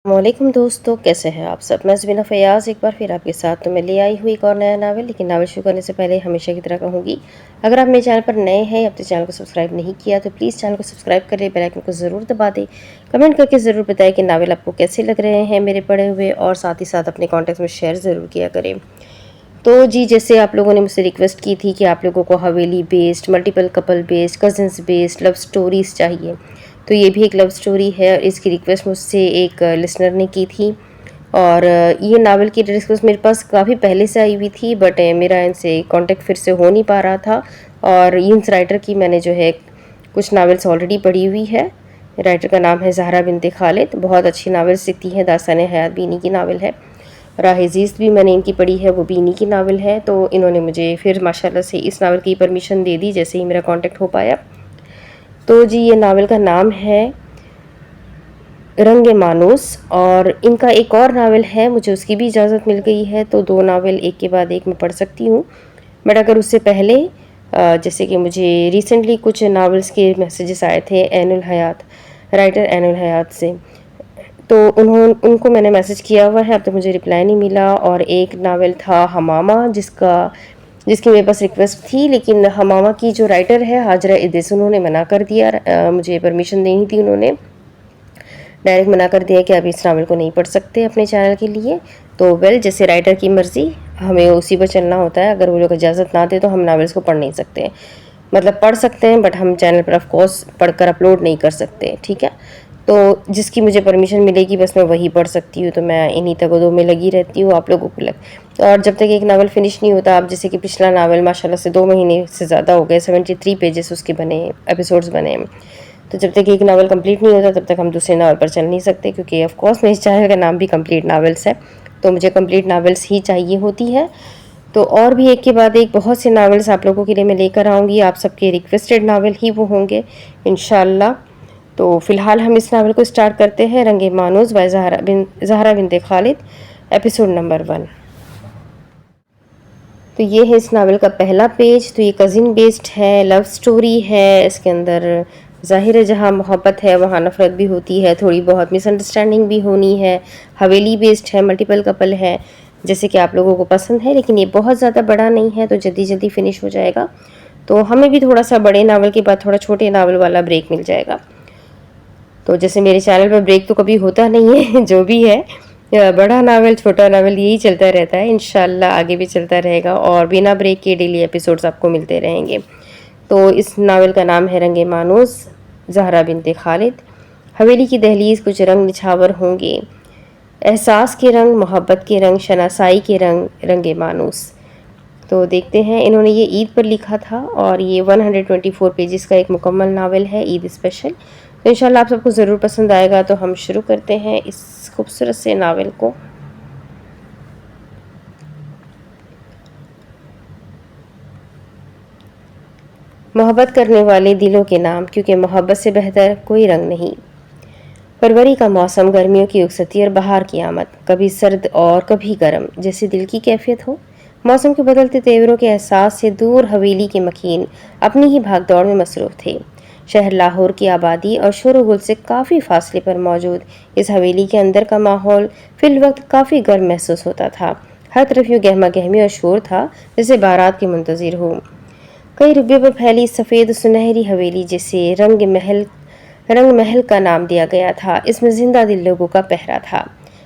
वालेकुम दोस्तों, कैसे हैं आप सब। मैं ज़बीना फ़याज़ एक बार फिर आपके साथ तो मैं ले आई हुई एक और नया नावल। लेकिन नावल शुरू करने से पहले हमेशा की तरह कहूँगी, अगर आप मेरे चैनल पर नए हैं, अपने चैनल को सब्सक्राइब नहीं किया तो प्लीज़ चैनल को सब्सक्राइब करें, बेल आइकन को ज़रूर दबा दें। कमेंट करके ज़रूर बताएं कि नावल आपको कैसे लग रहे हैं मेरे पढ़े हुए, और साथ ही साथ अपने कॉन्टैक्ट्स में शेयर ज़रूर किया करें। तो जी, जैसे आप लोगों ने मुझसे रिक्वेस्ट की थी कि आप लोगों को हवेली based, multiple couple based, cousins based love stories चाहिए, तो ये भी एक लव स्टोरी है। इसकी रिक्वेस्ट मुझसे एक लिसनर ने की थी, और ये नावल की रिक्वेस्ट मेरे पास काफ़ी पहले से आई हुई थी, बट मेरा इनसे कांटेक्ट फिर से हो नहीं पा रहा था। और इस राइटर की मैंने जो है कुछ नावल्स ऑलरेडी पढ़ी हुई है। राइटर का नाम है ज़हरा बिन्ते खालिद। बहुत अच्छी नावल्स लिखती हैं, दास्तान हयात भी इन्हीं की नावल है। राह ज़ीस्त भी मैंने इनकी पढ़ी है, वो भी इन्हीं की नावल है। तो इन्होंने मुझे फिर माशाल्लाह से इस नावल की परमिशन दे दी जैसे ही मेरा कांटेक्ट हो पाया। तो जी, ये नावल का नाम है रंग मानूस, और इनका एक और नावल है, मुझे उसकी भी इजाज़त मिल गई है, तो दो नावल एक के बाद एक मैं पढ़ सकती हूँ। बट अगर उससे पहले जैसे कि मुझे रिसेंटली कुछ नावल्स के मैसेजेस आए थे ऐनुल हयात, राइटर ऐनुल हयात से, तो उनको मैंने मैसेज किया हुआ है, अब तक मुझे रिप्लाई नहीं मिला। और एक नावल था हमामा, जिसकी मेरे पास रिक्वेस्ट थी, लेकिन हमामा की जो राइटर है हाजरा इद्रिस, उन्होंने मना कर दिया। मुझे परमिशन देनी थी, उन्होंने डायरेक्ट मना कर दिया कि आप इस नावल को नहीं पढ़ सकते अपने चैनल के लिए। तो जैसे राइटर की मर्ज़ी, हमें उसी पर चलना होता है। अगर वो लोग इजाज़त ना दे तो हम नावल्स को पढ़ नहीं सकते, मतलब पढ़ सकते हैं बट हम चैनल पर ऑफ कोर्स पढ़कर अपलोड नहीं कर सकते, ठीक है। तो जिसकी मुझे परमिशन मिलेगी बस मैं वही पढ़ सकती हूँ, तो मैं इन्हीं तगदों में लगी रहती हूँ आप लोगों को और जब तक एक नावल फिनिश नहीं होता, आप जैसे कि पिछला नावल माशाल्लाह से 2 महीने से ज़्यादा हो गए, 73 पेजेस उसके बने, एपिसोड्स बने हैं। तो जब तक एक नावल कंप्लीट नहीं होता तब तक हम दूसरे नावल पर चल नहीं सकते, क्योंकि ऑफ कोर्स मेरे चैनल का नाम भी कंप्लीट नावल्स है, तो मुझे कंप्लीट नावल्स ही चाहिए होती है। तो और भी एक के बाद एक बहुत से नावल्स आप लोगों के लिए मैं लेकर आऊँगी, आप सबके रिक्वेस्टेड नावल ही वो होंगे इंशाल्लाह। तो फ़िलहाल हम इस नावल को स्टार्ट करते हैं, रंग मानूस by Zahra Binte Khalid, episode number 1। तो ये है इस नावल का पहला पेज। तो ये कज़िन बेस्ड है, लव स्टोरी है। इसके अंदर ज़ाहिर है जहाँ मोहब्बत है वहाँ नफ़रत भी होती है, थोड़ी बहुत मिसअंडरस्टैंडिंग भी होनी है। हवेली बेस्ड है, मल्टीपल कपल है, जैसे कि आप लोगों को पसंद है, लेकिन ये बहुत ज़्यादा बड़ा नहीं है, तो जल्दी जल्दी फिनिश हो जाएगा। तो हमें भी थोड़ा सा बड़े नावल के बाद थोड़ा छोटे नावल वाला ब्रेक मिल जाएगा। तो जैसे मेरे चैनल पर ब्रेक तो कभी होता नहीं है जो भी है, बड़ा नावल छोटा नावल यही चलता रहता है, इंशाल्लाह आगे भी चलता रहेगा और बिना ब्रेक के डेली एपिसोड्स आपको मिलते रहेंगे। तो इस नावल का नाम है रंग मानूस, ज़हरा बिन्ते खालिद। हवेली की दहलीज़ कुछ रंग निछावर होंगे, एहसास के रंग, मोहब्बत के रंग, शनासाई के रंग, रंग मानूस। तो देखते हैं, इन्होंने ये ईद पर लिखा था और ये 124 पेजेस का एक मुकम्मल नावल है, ईद स्पेशल। तो इंशाल्लाह आप सबको ज़रूर पसंद आएगा। तो हम शुरू करते हैं इस खूबसूरत से नावल को। मोहब्बत करने वाले दिलों के नाम, क्योंकि मोहब्बत से बेहतर कोई रंग नहीं। फरवरी का मौसम, गर्मियों की रुखसती और बहार की आमद, कभी सर्द और कभी गर्म, जैसे दिल की कैफियत हो। मौसम के बदलते तेवरों के एहसास से दूर हवेली के मकीन अपनी ही भागदौड़ में मसरूफ थे। शहर लाहौर की आबादी और शोर गुल से काफ़ी फासले पर मौजूद इस हवेली के अंदर का माहौल फिल वक्त काफ़ी गर्म महसूस होता था। हर तरफ यूँ गहमा गहमी और शोर था जैसे बारात के मुंतज़िर हो। कई रुपये पर फैली सफ़ेद सुनहरी हवेली, जिसे रंग महल का नाम दिया गया था, इसमें जिंदा दिल लोगों का पहरा था।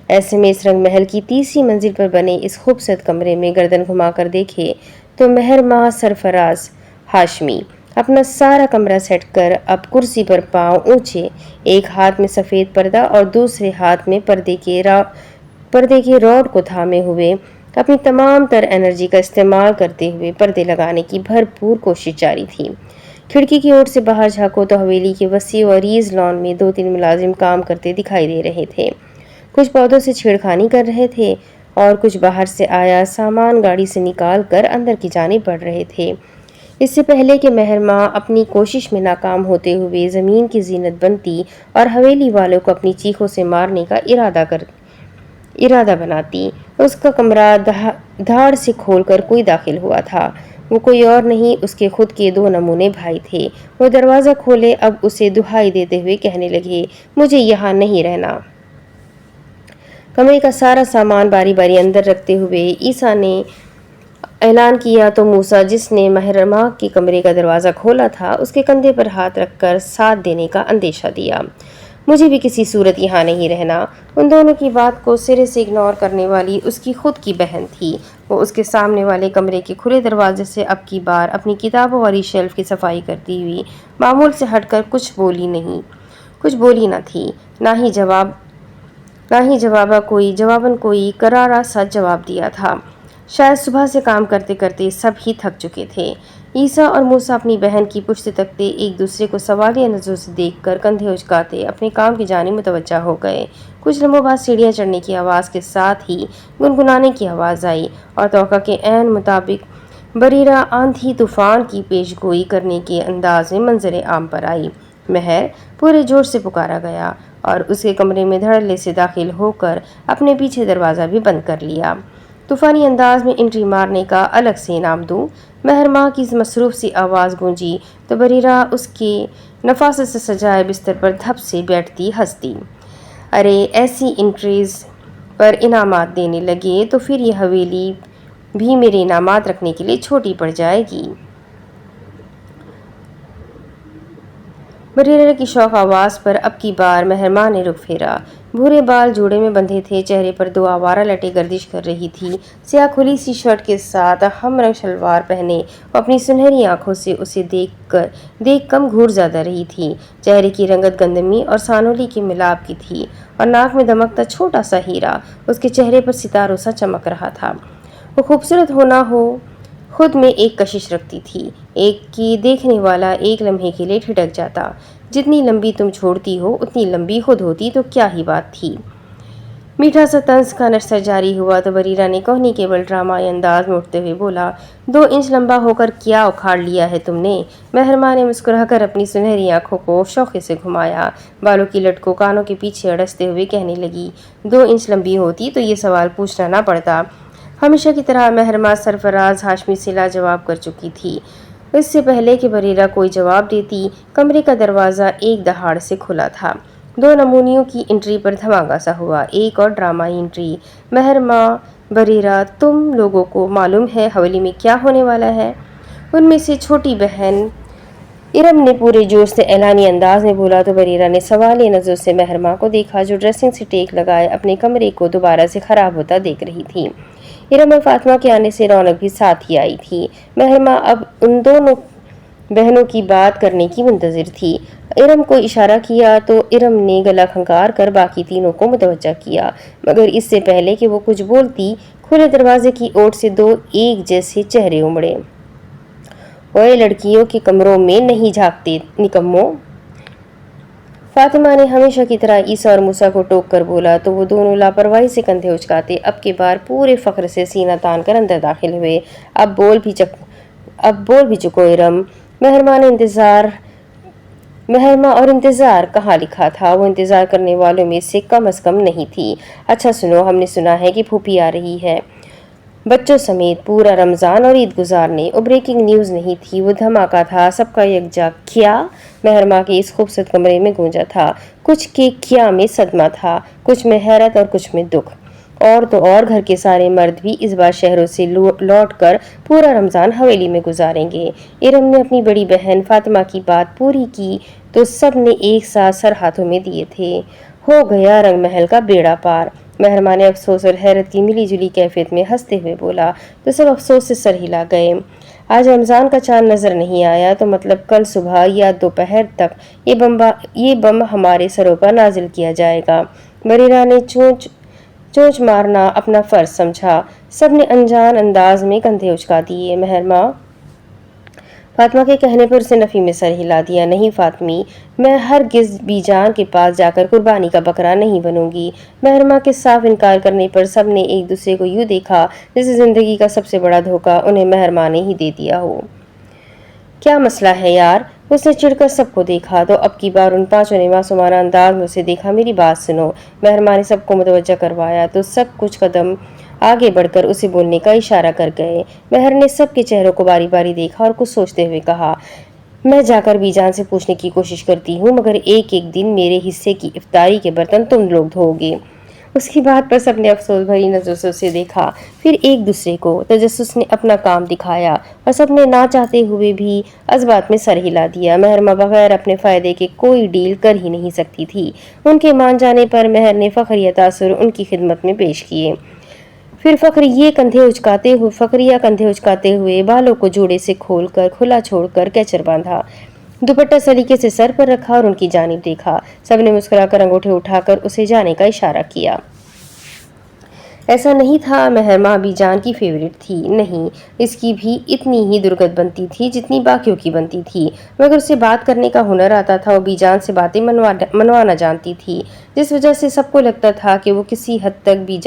ऐसे में इस रंग महल की तीसरी मंजिल पर बने इस खूबसूरत कमरे में गर्दन घुमाकर देखे तो मेहर माह सरफराज हाशमी अपना सारा कमरा सेट कर अब कुर्सी पर पांव ऊंचे, एक हाथ में सफ़ेद पर्दा और दूसरे हाथ में पर्दे के रॉड को थामे हुए अपनी तमाम तर एनर्जी का इस्तेमाल करते हुए पर्दे लगाने की भरपूर कोशिश जारी थी। खिड़की की ओर से बाहर झांको तो हवेली के वसी और रीज लॉन में 2-3 मुलाजिम काम करते दिखाई दे रहे थे। कुछ पौधों से छेड़खानी कर रहे थे और कुछ बाहर से आया सामान गाड़ी से निकाल कर अंदर की जानिब बढ़ रहे थे। इससे पहले कि मेहरमा अपनी कोशिश में नाकाम होते हुए ज़मीन की जीनत बनती और हवेली वालों को अपनी चीखों से मारने का इरादा बनाती, उसका कमरा धाड़ से खोलकर कोई दाखिल हुआ था। वो कोई और नहीं, उसके खुद के 2 नमूने भाई थे। वो दरवाज़ा खोले अब उसे दुहाई देते हुए कहने लगे, मुझे यहाँ नहीं रहना। कमरे का सारा सामान बारी बारी अंदर रखते हुए ईसा ने ऐलान किया तो मूसा, जिसने महरमा के कमरे का दरवाज़ा खोला था, उसके कंधे पर हाथ रखकर साथ देने का अंदेशा दिया। मुझे भी किसी सूरत यहाँ नहीं रहना। उन दोनों की बात को सिरे से इग्नोर करने वाली उसकी खुद की बहन थी। वो उसके सामने वाले कमरे के खुले दरवाजे से अब की बार अपनी किताबों वाली शेल्फ की सफाई करती हुई मामूल से हटकर कुछ बोली न थी। जवाबन कोई करारा सा जवाब दिया था। शायद सुबह से काम करते करते सब ही थक चुके थे। ईसा और मूसा अपनी बहन की पुश्त तकते एक दूसरे को सवालिया नज़रों से देखकर कंधे उचकाते अपने काम की जानिब मुतवज्जा हो गए। कुछ लम्हों बाद सीढ़ियाँ चढ़ने की आवाज़ के साथ ही गुनगुनाने की आवाज़ आई और तौका के ऐन मुताबिक बरीरा आंधी तूफान की पेशगोई करने के अंदाज में मंजर आम पर आई। महर पूरे जोर से पुकारा गया और उसके कमरे में धड़ल्ले से दाखिल होकर अपने पीछे दरवाज़ा भी बंद कर लिया। तूफानी अंदाज में एंट्री मारने का अलग से इनाम दूं। महरमा की मसरूफ सी आवाज़ गूंजी तो बरीरा उसके नफासत से सजाए बिस्तर पर धप से बैठती हंसती। अरे, ऐसी एंट्रीज पर इनामात देने लगे तो फिर यह हवेली भी मेरे इनामात रखने के लिए छोटी पड़ जाएगी। बरीरा की शौक आवाज़ पर अब की बार महरमा ने रुख फेरा। भूरे बाल जोड़े में बंधे थे, चेहरे पर 2 आवारा लटें गर्दिश कर रही थी। स्याह खुली सी शर्ट के साथ हमरंग शलवार पहने वो अपनी सुनहरी आंखों से उसे देख कम घूर ज्यादा रही थी। चेहरे की रंगत गंदमी और सानोली के मिलाप की थी और नाक में दमकता छोटा सा हीरा उसके चेहरे पर सितारों सा चमक रहा था। वो खूबसूरत होना हो खुद में एक कशिश रखती थी, एक की देखने वाला एक लम्हे के लिए ठिठक जाता। जितनी लंबी तुम छोड़ती हो उतनी लंबी खुद होती तो क्या ही बात थी। मीठा सा तंज का नशा जारी हुआ तो बरीरा ने कोहनी केवल ड्रामाई अंदाज में उठते हुए बोला, 2 इंच लंबा होकर क्या उखाड़ लिया है तुमने। महरमा ने मुस्कुराकर अपनी सुनहरी आंखों को शौक़े से घुमाया, बालों की लटकों कानों के पीछे अड़सते हुए कहने लगी, 2 इंच लंबी होती तो ये सवाल पूछना ना पड़ता। हमेशा की तरह महरमा सरफराज हाशमी से लाजवाब कर चुकी थी। इससे पहले कि बरीरा कोई जवाब देती, कमरे का दरवाज़ा एक दहाड़ से खुला था। 2 नमूनियों की एंट्री पर धमाका सा हुआ। एक और ड्रामाई एंट्री। महरमा, बरीरा, तुम लोगों को मालूम है हवेली में क्या होने वाला है। उनमें से छोटी बहन इरम ने पूरे जोश से ऐलानी अंदाज में बोला तो बरीरा ने सवालिया नज़रों से महरमा को देखा, जो ड्रेसिंग से टेक लगाए अपने कमरे को दोबारा से खराब होता देख रही थी। इरम और फातिमा के आने से रौनक भी साथ ही आई थी। महरमा अब उन दोनों बहनों की बात करने की मुंतजिर थी। इरम को इशारा किया तो इरम ने गला खंगार कर बाकी तीनों को मुतवज्जा किया, मगर इससे पहले कि वो कुछ बोलती, खुले दरवाजे की ओर से 2 एक जैसे चेहरे उमड़े। ओए, लड़कियों के कमरों में नहीं झांकते निकम्मो। फातिमा ने हमेशा की तरह ईसा और मूसा को टोक कर बोला तो वो दोनों लापरवाही से कंधे उचकाते अब के बार पूरे फख्र से सीना तान कर अंदर दाखिल हुए। अब बोल भी चुको इरम। महरमा और इंतज़ार कहाँ लिखा था। वो इंतज़ार करने वालों में से कम अज़ कम नहीं थी। अच्छा सुनो, हमने सुना है कि फूफी आ रही है, बच्चों समेत पूरा रमज़ान और ईद गुजारने। वो ब्रेकिंग न्यूज़ नहीं थी, वो धमाका था, सबका यकजा क्या महरमा के इस खूबसूरत कमरे में गूंजा था। कुछ के क्या में सदमा था, कुछ में हैरत और कुछ में दुख। और तो और घर के सारे मर्द भी इस बार शहरों से लौट कर पूरा रमज़ान हवेली में गुजारेंगे। इरम ने अपनी बड़ी बहन फातिमा की बात पूरी की तो सब ने एक साथ सर हाथों में दिए थे। हो गया रंग महल का बेड़ा पार। महरमा ने अफसोस और हैरत की मिली जुली कैफियत में हंसते हुए बोला तो सब अफसोस से सर हिला गए। आज रमज़ान का चांद नज़र नहीं आया तो मतलब कल सुबह या दोपहर तक ये बम हमारे सरों पर नाजिल किया जाएगा। बरीरा ने चोंच मारना अपना फ़र्ज समझा। सब ने अनजान अंदाज में कंधे उचका दिए। महरमा फातिमा के कहने पर उसे नफ़ी में सर हिला दिया। नहीं फातिमी, मैं हरगिज़ बीजान के पास जाकर कुर्बानी का बकरा नहीं बनूंगी। महरमा के साफ इनकार करने पर सब ने एक दूसरे को यूँ देखा जैसे ज़िंदगी का सबसे बड़ा धोखा उन्हें महरमा ने ही दे दिया हो। क्या मसला है यार। उसने चिढ़कर सबको देखा तो अब की बार उन 5 ने मासूमाना अंदाज में उसे देखा। मेरी बात सुनो। महरमा ने सबको मुतवज्जा करवाया तो सब कुछ कदम आगे बढ़कर उसे बोलने का इशारा कर गए। महर ने सबके चेहरों को बारी बारी देखा और कुछ सोचते हुए कहा, मैं जाकर बीजान से पूछने की कोशिश करती हूँ, मगर एक एक दिन मेरे हिस्से की इफ्तारी के बर्तन तुम लोग धोगे। اس کی بات پر سب نے افسوس بھری نظروں سے اسے دیکھا، پھر ایک دوسرے کو تجسس نے اپنا کام دکھایا اور سب نے نہ چاہتے ہوئے بھی اس بات میں سر ہلا دیا۔ مہرمہ بغیر اپنے فائدے کے کوئی ڈیل کر ہی نہیں سکتی تھی۔ ان کے مان جانے پر مہر نے فخریہ تاثر ان کی خدمت میں پیش کیے۔ پھر فخریہ کندھے اچکاتے ہوئے بالوں کو جوڑے سے کھول کر کھلا چھوڑ کر کیچر باندھا، دوپٹہ سلیقے سے سر پر رکھا اور ان کی جانب دیکھا۔ سب نے مسکرا کر انگوٹھے اٹھا کر اسے جانے کا اشارہ کیا۔ ایسا نہیں تھا مہرمہ ابھی جان کی فیورٹ تھی، نہیں، اس کی بھی اتنی ہی درگت بنتی تھی جتنی باقیوں کی بنتی تھی، مگر اسے بات کرنے کا ہنر آتا تھا۔ وہ بی جان سے باتیں منوانا جانتی تھی، جس وجہ سے سب کو لگتا تھا کہ وہ کسی حد تک بی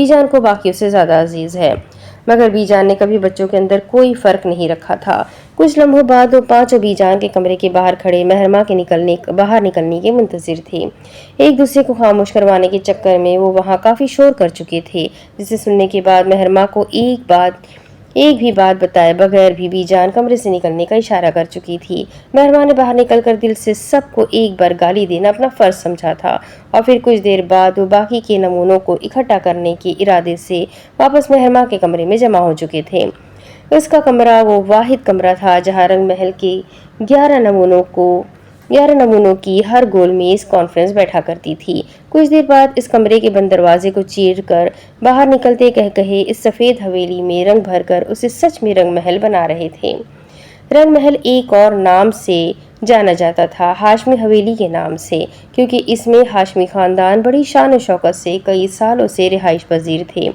جان کو باقیوں سے زیادہ عزیز ہے، مگر بی جان نے کبھی بچوں کے اندر کوئی فرق نہیں رکھا تھا۔ کچھ لمحوں بعد وہ پانچوں بی جان کے کمرے کے باہر کھڑے مہرمہ کے باہر نکلنے کے منتظر تھے۔ ایک دوسرے کو خاموش کروانے کے چکر میں وہ وہاں کافی شور کر چکے تھے، جسے سننے کے بعد مہرمہ کو ایک بھی بات بتائے بغیر بھی بی جان کمرے سے نکلنے کا اشارہ کر چکی تھی۔ مہرمہ نے باہر نکل کر دل سے سب کو ایک بار گالی دینا اپنا فرض سمجھا تھا، اور پھر کچھ دیر بعد وہ باقی کے نمونوں کو اکٹھا کرنے کے ارادے سے واپس مہرمہ کے کمرے میں جمع ہو چکے تھے۔ اس کا کمرہ وہ واحد کمرہ تھا جہاں رنگ محل کے 11 نمونوں کی ہر گول میز کانفرنس بیٹھا کرتی تھی۔ کچھ دیر بعد اس کمرے کے بند دروازے کو چیر کر باہر نکلتے کہے اس سفید حویلی میں رنگ بھر کر اسے سچ میں رنگ محل بنا رہے تھے۔ رنگ محل ایک اور نام سے جانا جاتا تھا، ہاشمی حویلی کے نام سے، کیونکہ اس میں ہاشمی خاندان بڑی شان و شوکت سے کئی سالوں سے رہائش پذیر تھے۔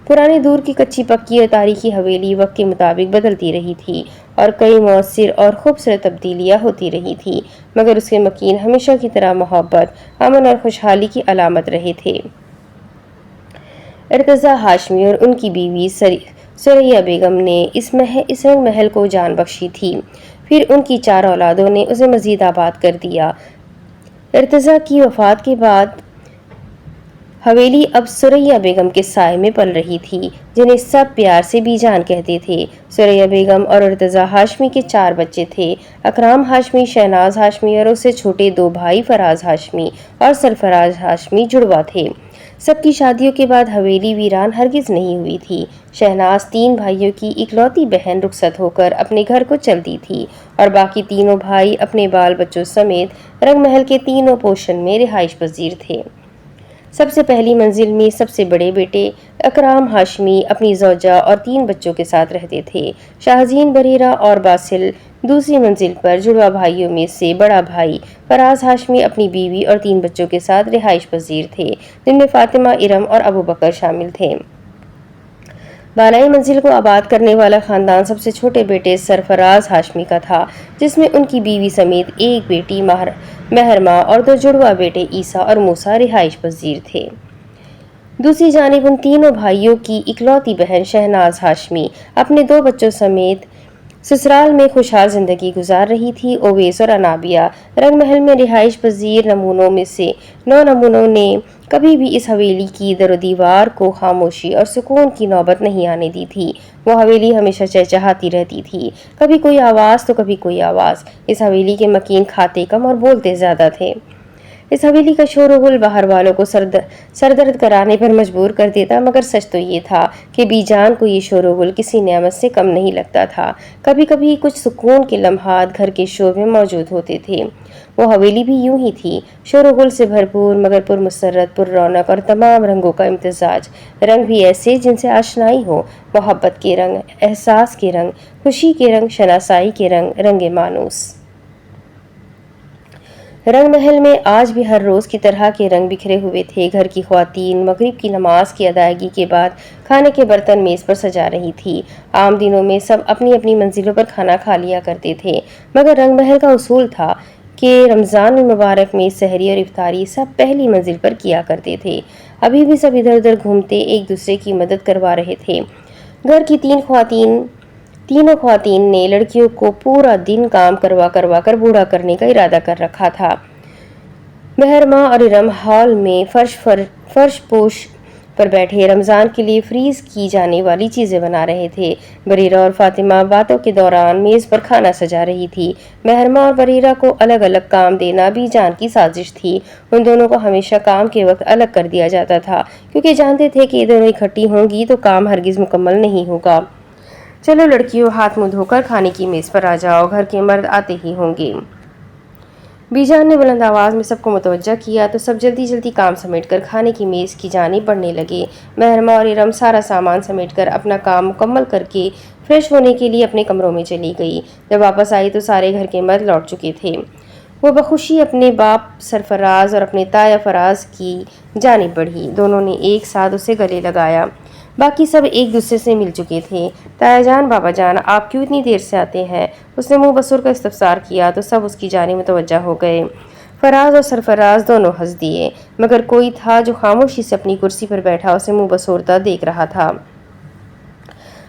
پرانے دور کی کچی پکی اور تاریخی حویلی وقت کے مطابق بدلتی رہی تھی اور کئی مؤثر اور خوبصورت تبدیلیاں ہوتی رہی تھی، مگر اس کے مکین ہمیشہ کی طرح محبت، امن اور خوشحالی کی علامت رہے تھے۔ ارتضیٰ ہاشمی اور ان کی بیوی ثریا بیگم نے اس رنگ محل کو جان بخشی تھی، پھر ان کی 4 اولادوں نے اسے مزید آباد کر دیا۔ ارتضیٰ کی وفات کے بعد حویلی اب ثریا بیگم کے سائے میں پل رہی تھی، جنہیں سب پیار سے بی جان کہتے تھے۔ ثریا بیگم اور ارتضیٰ ہاشمی کے 4 بچے تھے، اکرام ہاشمی، شہناز ہاشمی اور اس سے چھوٹے 2 بھائی فراز ہاشمی اور سرفراز ہاشمی جڑواں تھے۔ سب کی شادیوں کے بعد حویلی ویران ہرگز نہیں ہوئی تھی۔ شہناز 3 بھائیوں کی اکلوتی بہن رخصت ہو کر اپنے گھر کو چلتی تھی اور باقی تینوں بھائی اپنے بال بچوں سمیت رنگ محل کے تینوں پورشن میں رہائش پذیر تھے۔ سب سے پہلی منزل میں سب سے بڑے بیٹے اکرام ہاشمی اپنی زوجہ اور 3 بچوں کے ساتھ رہتے تھے۔ شاہزین بریرہ اور باسل دوسری منزل پر جڑواں بھائیوں میں سے بڑا بھائی فراز ہاشمی اپنی بیوی اور 3 بچوں کے ساتھ رہائش پذیر تھے، جن میں فاطمہ، ارم اور ابو بکر شامل تھے۔ بالائی منزل کو آباد کرنے والا خاندان سب سے چھوٹے بیٹے سرفراز ہاشمی کا تھا، جس میں ان کی بیوی سمیت ایک بیٹی مہرمہ اور 2 جڑواں بیٹے عیسیٰ اور موسیٰ رہائش پذیر تھے۔ دوسری جانب ان تینوں بھائیوں کی اکلوتی بہن شہناز ہاشمی اپنے 2 بچوں سمیت سسرال میں خوشحال زندگی گزار رہی تھی۔ اویس اور انابیہ رنگ محل میں رہائش پذیر نمونوں میں سے 9 نمونوں نے کبھی بھی اس حویلی کی در و دیوار کو خاموشی اور سکون کی نوبت نہیں آنے دی تھی۔ وہ حویلی ہمیشہ چہچہاتی رہتی تھی، کبھی کوئی آواز تو کبھی کوئی آواز۔ اس حویلی کے مکین کھاتے کم اور بولتے زیادہ تھے۔ اس حویلی کا شور و غل باہر والوں کو سردرد کرانے پر مجبور کر دیتا، مگر سچ تو یہ تھا کہ بی جان کو یہ شور و غل کسی نعمت سے کم نہیں لگتا تھا۔ کبھی کبھی کچھ سکون کے لمحات گھر کے شور میں موجود ہوتے تھے۔ وہ حویلی بھی یوں ہی تھی، شور و غل سے بھرپور مگر پرمسرت، پر رونق اور تمام رنگوں کا امتزاج۔ رنگ بھی ایسے جن سے آشنائی ہو، محبت کے رنگ، احساس کے رنگ، خوشی کے رنگ، شناسائی کے رنگ، رنگ مانوس۔ رنگ محل میں آج بھی ہر روز کی طرح کے رنگ بکھرے ہوئے تھے۔ گھر کی خواتین مغرب کی نماز کی ادائیگی کے بعد کھانے کے برتن میز پر سجا رہی تھی۔ عام دنوں میں سب اپنی اپنی منزلوں پر کھانا کھا لیا کرتے تھے، مگر رنگ محل کا اصول تھا کہ رمضان المبارک میں سحری اور افطاری سب پہلی منزل پر کیا کرتے تھے۔ ابھی بھی سب ادھر ادھر گھومتے ایک دوسرے کی مدد کروا رہے تھے۔ گھر کی تینوں خواتین نے لڑکیوں کو پورا دن کام کروا کر بوڑھا کرنے کا ارادہ کر رکھا تھا۔ مہرمہ اور ارم ہال میں فرش پر بیٹھے رمضان کے لیے فریز کی جانے والی چیزیں بنا رہے تھے۔ بریرہ اور فاطمہ باتوں کے دوران میز پر کھانا سجا رہی تھی۔ مہرمہ اور بریرہ کو الگ الگ کام دینا بھی جان کی سازش تھی۔ ان دونوں کو ہمیشہ کام کے وقت الگ کر دیا جاتا تھا، کیونکہ جانتے تھے کہ یہ دونوں اکٹھی ہوں گی تو کام ہرگز مکمل نہیں ہوگا۔ چلو لڑکیوں، ہاتھ منہ دھو کر کھانے کی میز پر آ جاؤ، گھر کے مرد آتے ہی ہوں گے۔ بی جان نے بلند آواز میں سب کو متوجہ کیا تو سب جلدی جلدی کام سمیٹ کر کھانے کی میز کی جانب بڑھنے لگے۔ مہرمہ اور ارم سارا سامان سمیٹ کر اپنا کام مکمل کر کے فریش ہونے کے لیے اپنے کمروں میں چلی گئی۔ جب واپس آئی تو سارے گھر کے مرد لوٹ چکے تھے۔ وہ بخوشی اپنے باپ سرفراز اور اپنے تایا فراز کی جانب بڑھی۔ دونوں نے ایک ساتھ اسے گلے لگایا۔ باقی سب ایک دوسرے سے مل چکے تھے۔ تایا جان، بابا جان، آپ کیوں اتنی دیر سے آتے ہیں؟ اس نے منہ بسر کا استفسار کیا تو سب اس کی جانب متوجہ ہو گئے۔ فراز اور سرفراز دونوں ہنس دیے، مگر کوئی تھا جو خاموشی سے اپنی کرسی پر بیٹھا اسے منہ بسورتا دیکھ رہا تھا۔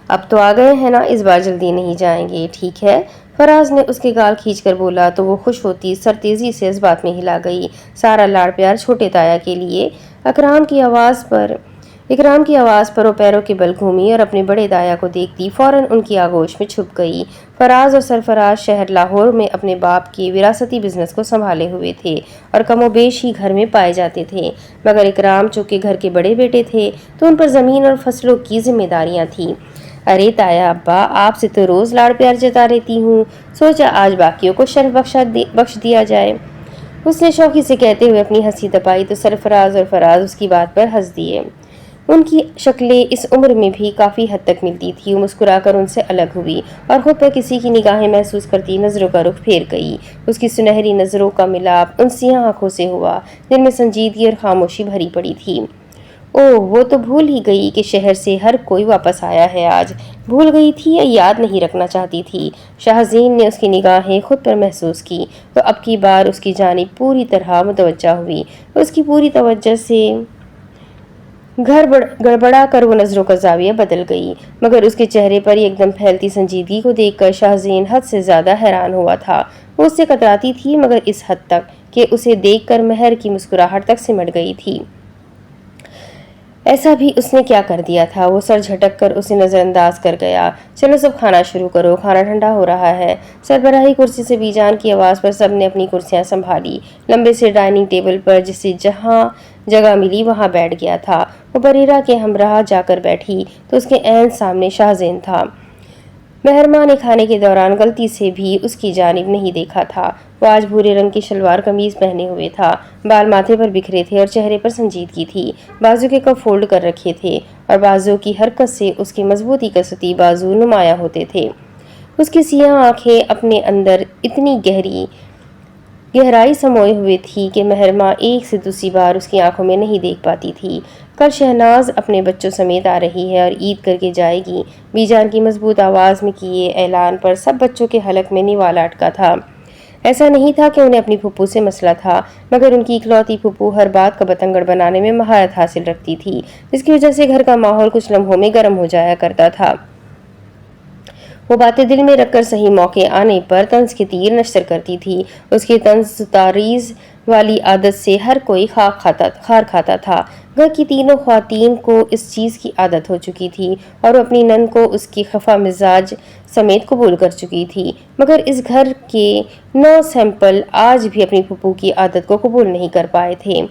اب تو آ گئے ہیں نا، اس بار جلدی نہیں جائیں گے، ٹھیک ہے؟ فراز نے اس کے گال کھینچ کر بولا تو وہ خوش ہوتی سر تیزی سے اس بات میں ہلا گئی۔ سارا لاڑ پیار چھوٹے تایا کے لیے۔ اکرام کی آواز پر وہ پیروں کے بل گھومی اور اپنے بڑے تایا کو دیکھتی فوراً ان کی آغوش میں چھپ گئی۔ فراز اور سرفراز شہر لاہور میں اپنے باپ کے وراثتی بزنس کو سنبھالے ہوئے تھے اور کم و بیش ہی گھر میں پائے جاتے تھے، مگر اکرام چونکہ گھر کے بڑے بیٹے تھے تو ان پر زمین اور فصلوں کی ذمہ داریاں تھیں۔ ارے تایا ابا، آپ سے تو روز لاڑ پیار جتا رہتی ہوں، سوچا آج باقیوں کو شرف بخش دیا جائے۔ اس نے شوخی سے کہتے ہوئے اپنی ہنسی دبائی تو سرفراز اور فراز اس کی بات پر ہنس دیے۔ ان کی شکلیں اس عمر میں بھی کافی حد تک ملتی تھی۔ وہ مسکرا کر ان سے الگ ہوئی اور خود پر کسی کی نگاہیں محسوس کرتی نظروں کا رخ پھیر گئی۔ اس کی سنہری نظروں کا ملاپ ان سیاہ آنکھوں سے ہوا جن میں سنجیدگی اور خاموشی بھری پڑی تھی۔ اوہ، وہ تو بھول ہی گئی کہ شہر سے ہر کوئی واپس آیا ہے آج۔ بھول گئی تھی یا یاد نہیں رکھنا چاہتی تھی؟ شاہزین نے اس کی نگاہیں خود پر محسوس کی تو اب کی بار اس کی جانب پوری طرح متوجہ ہوئی۔ اس کی پوری توجہ سے گڑبڑا کر وہ نظروں کا زاویہ بدل گئی، مگر اس کے چہرے پر ایک دم پھیلتی سنجیدگی کو دیکھ کر شاہزین حد سے زیادہ حیران ہوا تھا۔ وہ اس سے کتراتی تھی، مگر اس حد تک کہ اسے دیکھ کر مہر کی مسکراہٹ تک سمٹ گئی تھی۔ ایسا بھی اس نے کیا کر دیا تھا؟ وہ سر جھٹک کر اسے نظر انداز کر گیا۔ چلو سب کھانا شروع کرو، کھانا ٹھنڈا ہو رہا ہے۔ سربراہی کرسی سے بی جان کی آواز پر سب نے اپنی کرسیاں سنبھالی۔ لمبے سے ڈائننگ ٹیبل پر جسے جہاں جگہ ملی وہاں بیٹھ گیا تھا۔ وہ بریرہ کے ہمراہ جا کر بیٹھی تو اس کے عین سامنے شاہزین تھا۔ مہرمہ نے کھانے کے دوران غلطی سے بھی اس کی جانب نہیں دیکھا تھا۔ وہ آج بھورے رنگ کی شلوار قمیض پہنے ہوئے تھا، بال ماتھے پر بکھرے تھے اور چہرے پر سنجیدگی تھی۔ بازو کے کف فولڈ کر رکھے تھے اور بازو کی حرکت سے اس کے مضبوطی کسوتی بازو نمایاں ہوتے تھے۔ اس کی سیاہ آنکھیں اپنے اندر اتنی گہرائی سموئے ہوئے تھی کہ مہرمہ ایک سے دوسری بار اس کی آنکھوں میں نہیں دیکھ پاتی تھی۔ کل شہناز اپنے بچوں سمیت آ رہی ہے اور عید کر کے جائے گی۔ بی جان کی مضبوط آواز میں کیے اعلان پر سب بچوں کے حلق میں نوالا اٹکا تھا۔ ایسا نہیں تھا کہ انہیں اپنی پھپھو سے مسئلہ تھا، مگر ان کی اکلوتی پھپھو ہر بات کا بتنگڑ بنانے میں مہارت حاصل رکھتی تھی، جس کی وجہ سے گھر کا ماحول کچھ لمحوں میں گرم ہو جایا کرتا تھا۔ وہ باتیں دل میں رکھ کر صحیح موقع آنے پر طنز کے تیر نشر کرتی تھی۔ اس کی طنز تاریز والی عادت سے ہر کوئی خار کھاتا تھا۔ گھر کی تینوں خواتین کو اس چیز کی عادت ہو چکی تھی اور وہ اپنی نند کو اس کی خفا مزاج سمیت قبول کر چکی تھی، مگر اس گھر کے 9 سیمپل آج بھی اپنی پھپھو کی عادت کو قبول نہیں کر پائے تھے۔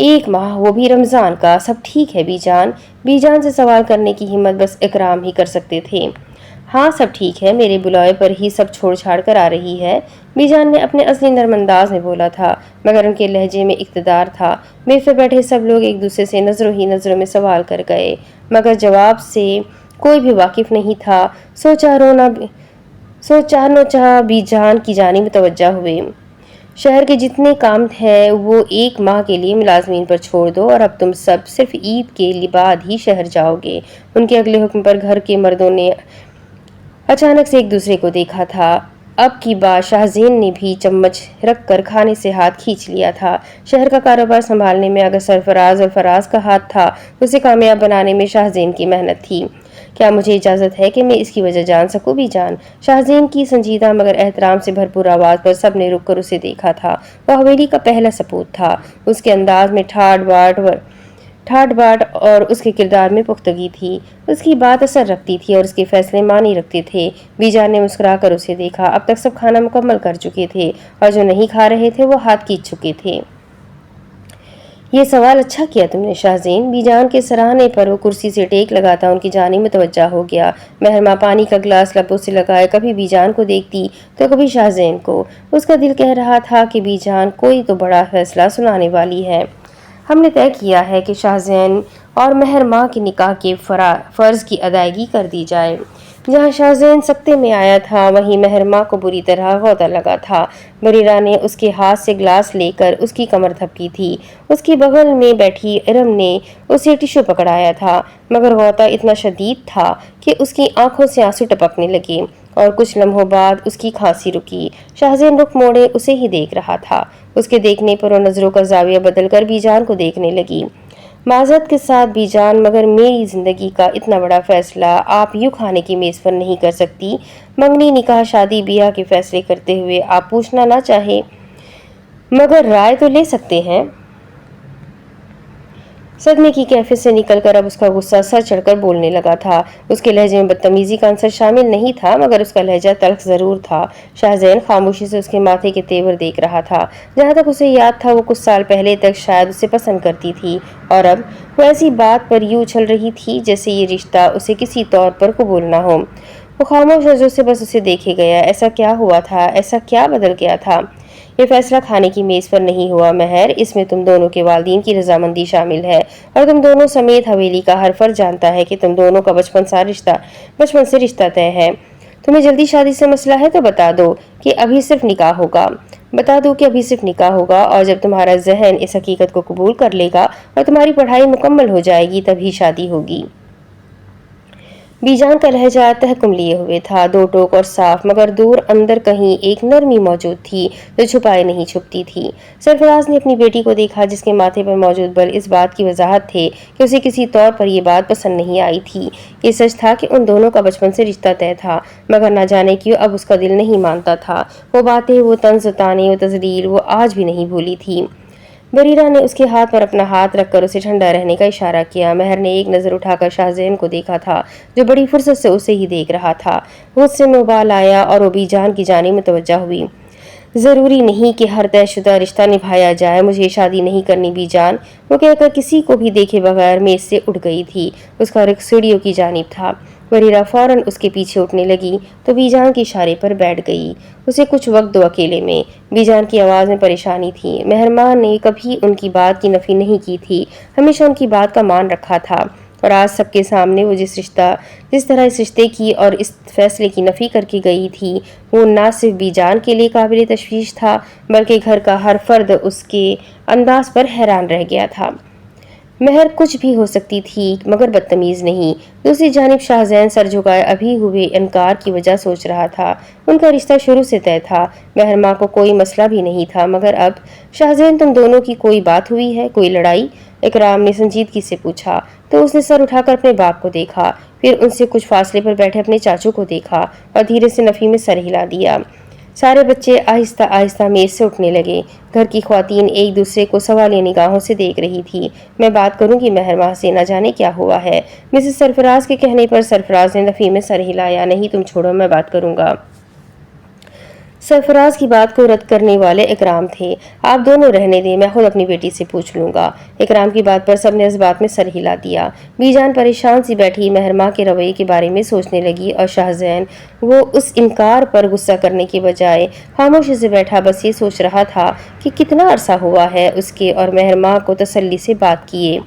1 ماہ، وہ بھی رمضان کا۔ سب ٹھیک ہے بی جان؟ بی جان سے سوال کرنے کی ہمت بس اکرام ہی کر سکتے تھے۔ ہاں سب ٹھیک ہے، میرے بلائے پر ہی سب چھوڑ چھاڑ کر آ رہی ہے، بی جان نے اپنے اصلی نرم انداز میں بولا تھا، مگر ان کے لہجے میں اقتدار تھا۔ میز پر بیٹھے سب لوگ ایک دوسرے سے نظروں ہی نظروں میں سوال کر گئے، مگر جواب سے کوئی بھی واقف نہیں تھا۔ سو چار چاہ بی جان کی جانب متوجہ ہوئے۔ شہر کے جتنے کام ہیں وہ 1 ماہ کے لیے ملازمین پر چھوڑ دو اور اب تم سب صرف عید کے بعد ہی شہر جاؤ گے۔ ان کے اگلے حکم پر گھر کے مردوں نے اچانک سے ایک دوسرے کو دیکھا تھا۔ اب کی بار شاہزین نے بھی چمچ رکھ کر کھانے سے ہاتھ کھینچ لیا تھا۔ شہر کا کاروبار سنبھالنے میں اگر سرفراز اور فراز کا ہاتھ تھا، اسے کامیاب بنانے میں شاہزین کی محنت تھی۔ کیا مجھے اجازت ہے کہ میں اس کی وجہ جان سکوں بی جان؟ شاہزین کی سنجیدہ مگر احترام سے بھرپور آواز پر سب نے رک کر اسے دیکھا تھا۔ وہ حویلی کا پہلا سپوت تھا۔ اس کے انداز میں ٹھاٹ باٹ ठाट बाट और उसके किरदार में पुख्तगी थी। उसकी बात असर रखती थी और उसके फैसले मानी रखते थे। बीजान ने मुस्कुराकर उसे देखा। अब तक सब खाना मुकम्मल कर चुके थे और जो नहीं खा रहे थे वो हाथ खींच चुके थे। ये सवाल अच्छा किया तुमने शाहज़ेन। बीजान के सराहने पर वो कुर्सी से टेक लगाता उनकी जानिब मुतवज्जा हो गया। महरमा पानी का गिलास लबों से लगाए कभी बीजान को देखती तो कभी शाहज़ेन को। उसका दिल कह रहा था कि बीजान कोई तो बड़ा फैसला सुनाने वाली है। हमने तय किया है कि शाहज़ेन और महरमा के निकाह के फ़र्ज़ की अदायगी कर दी जाए। जहाँ शाहज़ेन सख्ते में आया था वहीं महरमा को बुरी तरह गौता लगा था। बरीरा ने उसके हाथ से गिलास लेकर उसकी कमर थपकी थी। उसके बगल में बैठी इरम ने उसे टिश्यू पकड़ाया था, मगर गौता इतना शदीद था कि उसकी आंखों से आंसू टपकने लगे और कुछ लम्हों बाद उसकी खांसी रुकी। शाहज़ेन रुख मोड़े उसे ही देख रहा था। उसके देखने पर वो नज़रों का जाविया बदलकर बीजान को देखने लगी। माजरत के साथ बीजान, मगर मेरी ज़िंदगी का इतना बड़ा फैसला आप यूँ खाने की मेज़ पर नहीं कर सकती। मंगनी, निकाह, शादी ब्याह के फैसले करते हुए आप पूछना ना चाहे मगर राय तो ले सकते हैं। सदमे की कैफियत से निकलकर अब उसका गुस्सा सर चढ़कर बोलने लगा था। उसके लहजे में बदतमीजी का अंसर शामिल नहीं था, मगर उसका लहजा तल्ख जरूर था। शाहज़ेन खामोशी से उसके माथे के तेवर देख रहा था। जहाँ तक उसे याद था वो कुछ साल पहले तक शायद उसे पसंद करती थी और अब वो ऐसी बात पर यूँ उछल रही थी जैसे ये रिश्ता उसे किसी तौर पर कबूल ना हो। वो खामोश नजरों से बस उसे देखे गया। ऐसा क्या हुआ था, ऐसा क्या बदल गया था? ये फैसला खाने की मेज़ पर नहीं हुआ महर, इसमें तुम दोनों के वालिदीन की रजामंदी शामिल है और तुम दोनों समेत हवेली का हर फर्द जानता है कि तुम दोनों का बचपन से रिश्ता तय है। तुम्हें जल्दी शादी से मसला है तो बता दो कि अभी सिर्फ निकाह होगा। बता दो कि अभी सिर्फ निकाह होगा और जब तुम्हारा जहन इस हकीकत को कबूल कर लेगा और तुम्हारी पढ़ाई मुकम्मल हो जाएगी तभी शादी होगी। बीजान का लहजा तहकुम लिए हुए था, दो टोक और साफ, मगर दूर अंदर कहीं एक नरमी मौजूद थी जो छुपाए नहीं छुपती थी। सरफराज ने अपनी बेटी को देखा जिसके माथे पर मौजूद बल इस बात की वजाहत थे कि उसे किसी तौर पर यह बात पसंद नहीं आई थी। ये सच था कि उन दोनों का बचपन से रिश्ता तय था, मगर न जाने क्यों अब उसका दिल नहीं मानता था। वो बातें, वो तंज, ताने, वो तजलील वो आज भी नहीं भूली थी। बरीरा ने उसके हाथ पर अपना हाथ रखकर उसे ठंडा रहने का इशारा किया। महर ने एक नज़र उठाकर शाहज़ेन को देखा था जो बड़ी फुर्सत से उसे ही देख रहा था। गुस्से में उबाल आया और वो बीजान की जानिब मुतवज्जा हुई। ज़रूरी नहीं कि हर तयशुदा रिश्ता निभाया जाए। मुझे शादी नहीं करनी बीजान, वो कहकर किसी को भी देखे बगैर मेज से उठ गई थी। उसका रुख सीढ़ियों की जानिब था। बरीरा फौरन उसके पीछे उठने लगी तो बीजान के इशारे पर बैठ गई। उसे कुछ वक्त दो अकेले में। बीजान की आवाज़ में परेशानी थी। मेहरमान ने कभी उनकी बात की नफ़ी नहीं की थी, हमेशा उनकी बात का मान रखा था और आज सबके सामने वो जिस तरह इस रिश्ते की और इस फैसले की नफ़ी करके गई थी वो ना सिर्फ बीजान के लिए काबिल तशवीश था बल्कि घर का हर फर्द उसके अंदाज पर हैरान रह गया था। महर कुछ भी हो सकती थी मगर बदतमीज नहीं। दूसरी जानिब शाहज़ेन सर झुकाए अभी हुए इनकार की वजह सोच रहा था। उनका रिश्ता शुरू से तय था। महरमा को कोई मसला भी नहीं था, मगर अब शाहज़ेन तुम दोनों की कोई बात हुई है, कोई लड़ाई? इकराम ने संजीदगी से पूछा तो उसने सर उठाकर अपने बाप को देखा, फिर उनसे कुछ फासले पर बैठे अपने चाचू को देखा और धीरे से नफ़ी में सर हिला दिया। सारे बच्चे आहिस्ता आहिस्ता मेज से उठने लगे। घर की ख्वातीन एक दूसरे को सवालिया निगाहों से देख रही थी। मैं बात करूंगी महरमा से, न जाने क्या हुआ है। मिसेस सरफराज के कहने पर सरफराज ने नफ़ी में सर हिलाया। नहीं तुम छोड़ो, मैं बात करूंगा। सरफराज की बात को रद्द करने वाले इकराम थे। आप दोनों रहने दें, मैं खुद अपनी बेटी से पूछ लूंगा। इकराम की बात पर सबने इस बात में सर हिला दिया। बीजान परेशान सी बैठी महरमा के रवैये के बारे में सोचने लगी और शाहज़ेन वो उस इनकार पर गुस्सा करने के बजाय खामोशी से बैठा बस ये सोच रहा था कि कितना अरसा हुआ है उसके और महरमा को तसल्ली से बात किए।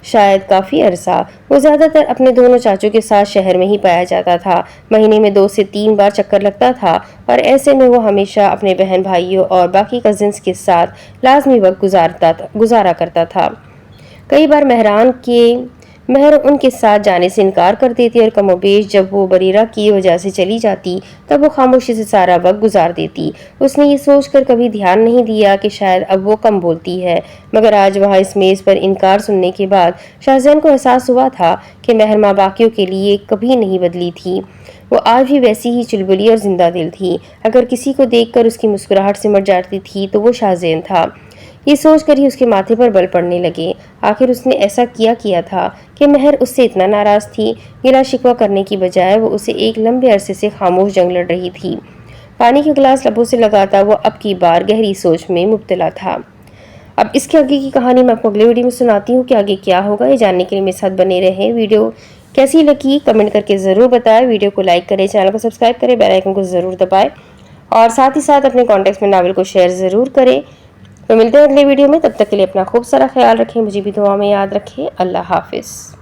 शायद काफ़ी अरसा। वो ज़्यादातर अपने दोनों चाचों के साथ शहर में ही पाया जाता था। महीने में 2 से 3 बार चक्कर लगता था और ऐसे में वो हमेशा अपने बहन भाइयों और बाकी कजिन्स के साथ लाजमी वक्त गुजारा करता था। कई बार महर उनके साथ जाने से इनकार कर देती और कमोबेश जब वो बरीरा की वजह से चली जाती तब वो खामोशी से सारा वक्त गुजार देती। उसने ये सोचकर कभी ध्यान नहीं दिया कि शायद अब वो कम बोलती है, मगर आज वहाँ इस मेज़ पर इनकार सुनने के बाद शाहज़ेन को एहसास हुआ था कि महरमा बाकियों के लिए कभी नहीं बदली थी। वो आज भी वैसी ही चुलबुली और जिंदा दिल थी। अगर किसी को देखकर उसकी मुस्कुराहट सिमट जाती थी तो वो शाहज़ेन था। یہ سوچ کر ہی اس کے ماتھے پر بل پڑنے لگے۔ آخر اس نے ایسا کیا تھا کہ مہر اس سے اتنا ناراض تھی۔ گلا شکوہ کرنے کی بجائے وہ اسے ایک لمبے عرصے سے خاموش جنگ لڑ رہی تھی۔ پانی کا گلاس لبوں سے لگاتا وہ اب کی بار گہری سوچ میں مبتلا تھا۔ اب اس کے آگے کی کہانی میں آپ کو اگلے ویڈیو میں سناتی ہوں کہ آگے کیا ہوگا۔ یہ جاننے کے لیے میرے ساتھ بنے رہیں۔ ویڈیو کیسی لگی کمنٹ کر کے ضرور بتائیں۔ ویڈیو کو لائک کریں، چینل کو سبسکرائب کریں، بیل آئیکن کو ضرور دبائیں اور ساتھ ہی ساتھ اپنے کانٹیکٹس میں ناول کو شیئر ضرور کریں۔ تو ملتے ہیں اگلے ویڈیو میں، تب تک کے لیے اپنا خوب سارا خیال رکھیں، مجھے بھی دعا میں یاد رکھیں۔ اللہ حافظ۔